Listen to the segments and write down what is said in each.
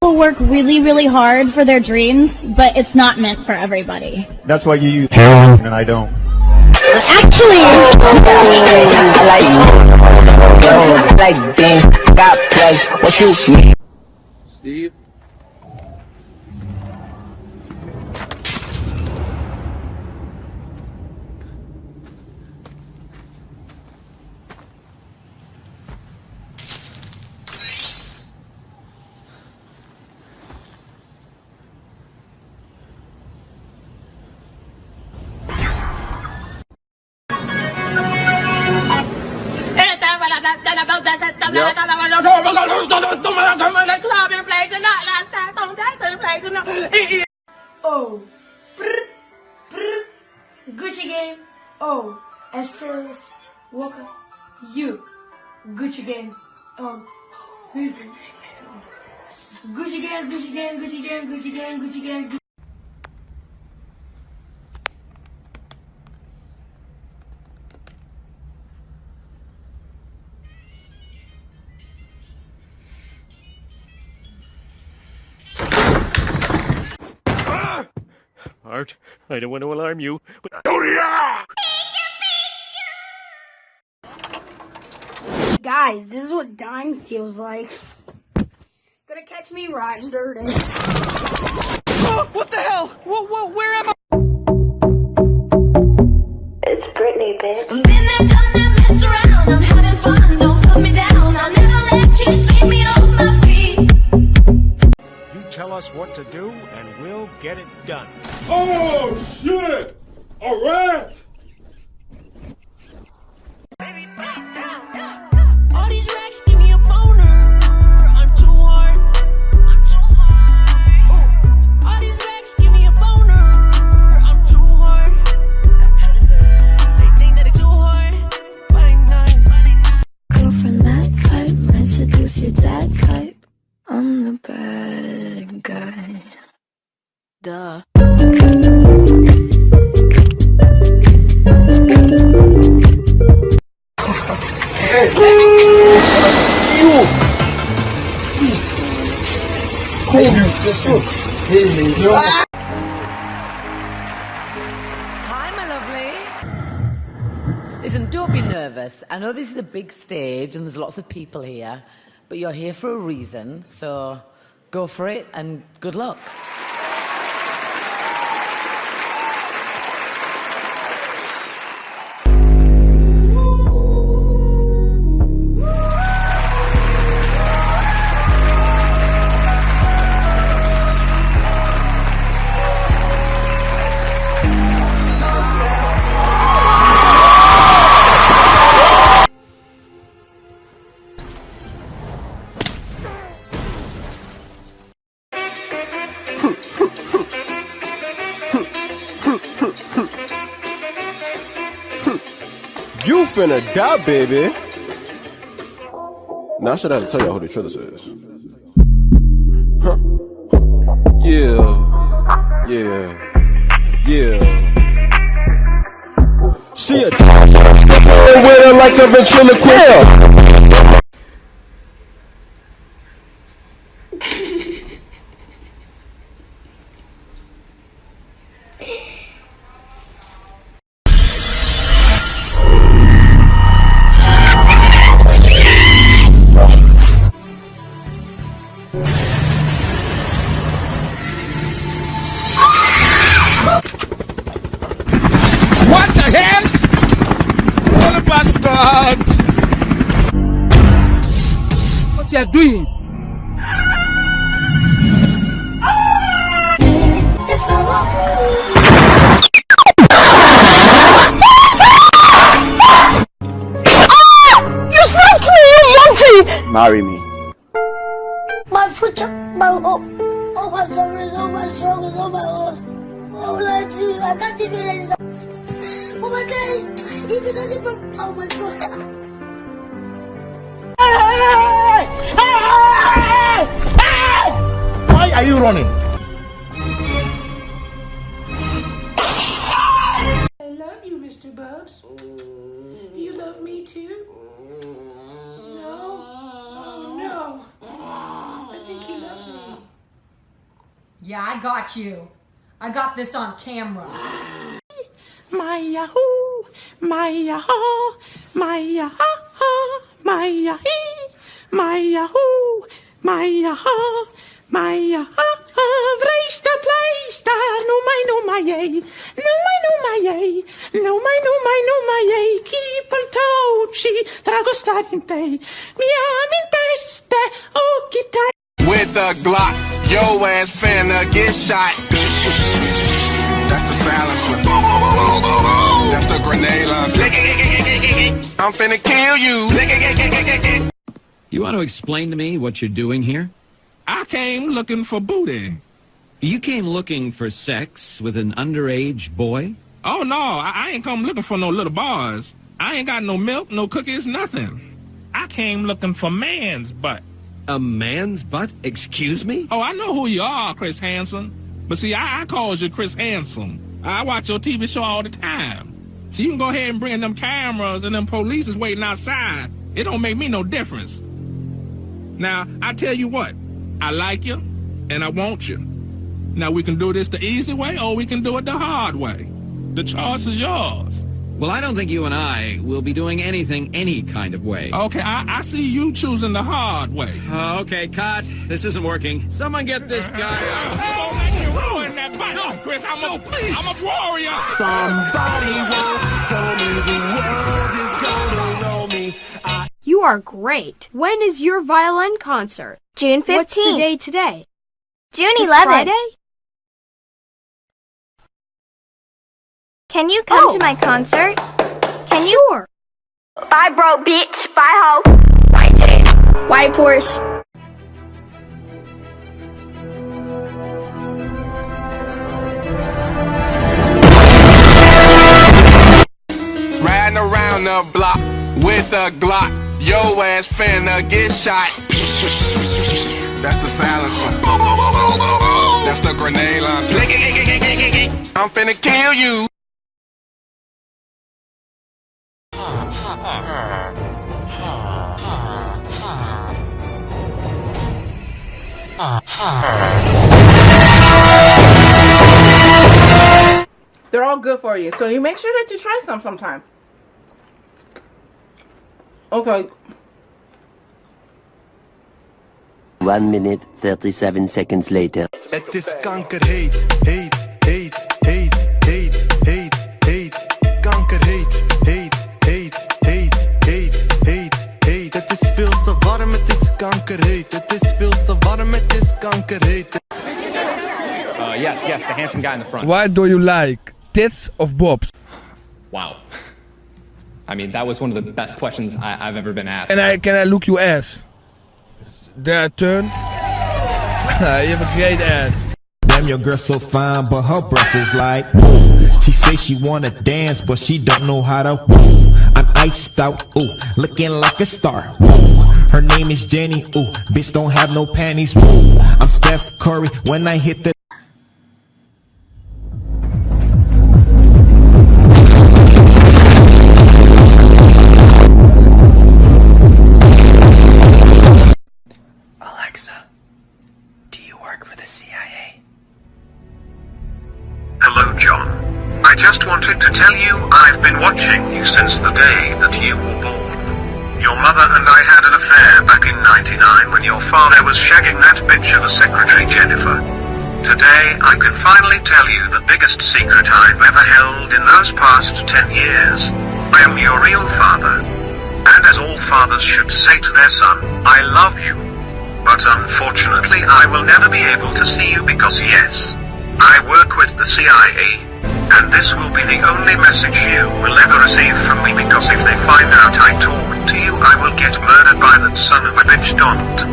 People work really, really hard for their dreams, but it's not meant for everybody. That's why you use heroin and I don't. Actually, I like beans, got plugs, what you mean? Steve? Oh, brr, brr, Gucci Gang. Oh, SLS Walker. You, Gucci Gang. Who's it? Gucci Gang, Gucci Gang, Gucci Gang, Gucci Gang, Gucci Gang. Art, I don't want to alarm you, but Guys, this is what dying feels like. Gonna catch me riding dirty. Oh, what the hell? Where am I? It's Britney, bitch. Been there, done that, messed around. I'm having fun, don't put me down. I'll never let you sweep me off my feet. you tell us what to do and we'll get it done. Oh shit! A rat! All these racks give me a boner. I'm too hard. Oh, all these racks give me a boner. I'm too hard. They think that it's too hard, but ain't not. Girlfriend, that type. Might seduce your dad type. I'm the bad guy. Duh. Hi, my lovely. Listen, don't be nervous. I know this is a big stage and there's lots of people here, but you're here for a reason, so go for it and good luck. You finna die, baby. Now I should have to tell y'all who the Trillis is. Huh? Yeah. She a with her like a ventriloquist. What the hell? What about God? What you are doing? Marry me. My future, my hope. All my struggles, all my struggles, all my hopes. What will I do? I can't even raise up. Oh my God! If it doesn't from, oh my God! Why are you running? I love you, Mr. Bubs. Do you love me too? No? Oh no. I think he loves me. Yeah, I got you. I got this on camera. My Yahoo, my Yahoo, my Yahoo, my Yahoo, my Yahoo, my Yahoo, my Yahoo. Vreesta pleista, no my yay, no my yay, no my yay. Keep on touchy, trago stadinte, miam in teste, okita. With a Glock, yo ass finna get shot. That's the silencer. That's the grenade launcher. I'm finna kill you. You want to explain to me what you're doing here? I came looking for booty. You came looking for sex with an underage boy? Oh, no, I ain't come looking for no little boys. I ain't got no milk, no cookies, nothing. I came looking for man's butt. A man's butt? Excuse me? Oh, I know who you are, Chris Hansen. But see, I calls you Chris Hansen. I watch your TV show all the time. So you can go ahead and bring them cameras and them police is waiting outside. It don't make me no difference. Now, I tell you what, I like you and I want you. Now, we can do this the easy way or we can do it the hard way. The choice is yours. Well, I don't think you and I will be doing anything any kind of way. Okay, I see you choosing the hard way. Okay, cut. This isn't working. Someone get this guy out. Don't make me ruin that butt. No, Chris, I'm a warrior. Somebody once told me the world is gonna roll me. You are great. When is your violin concert? June 15th. What's the day today? June This 11th. Friday? Can you come to my concert? Can you? Sure. Bye, bro, bitch. Bye, ho. Bye, Jane. White Porsche. Riding around the block with a Glock, yo ass finna get shot. That's the silencer. That's the grenade launcher. I'm finna kill you. They're all good for you, so you make sure that you try some sometime. Okay. 1 minute, 37 seconds later. Het is kanker heet, heet, heet, heet, heet, heet, heet. Kanker heet, heet, heet, heet, heet, heet, heet. Het is veel te warm, het is kanker heet. Het is veel te warm, het is kanker heet. Yes, the handsome guy in the front. Why do you like tits of bobs? Wow. I mean, that was one of the best questions I've ever been asked. Can I look your ass? Their turn. You have a great ass. Damn, your girl so fine, but her breath is like woo. She say she wanna dance, but she don't know how to woo. I'm iced out, ooh, looking like a star. Woo. Her name is Jenny, ooh, bitch don't have no panties. Woo. I'm Steph Curry when I hit the. Alexa, do you work for the CIA? Hello, John. I just wanted to tell you I've been watching you since the day that you were born. Your mother and I had an affair back in '99 when your father was shagging that bitch of a secretary, Jennifer. Today, I can finally tell you the biggest secret I've ever held in those past 10 years. I am your real father. And as all fathers should say to their son, I love you. But unfortunately, I will never be able to see you because yes, I work with the CIA. And this will be the only message you will ever receive from me because if they find out I talked to you, I will get murdered by that son of a bitch Donald.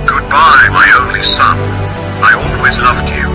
Goodbye, my only son. I always loved you.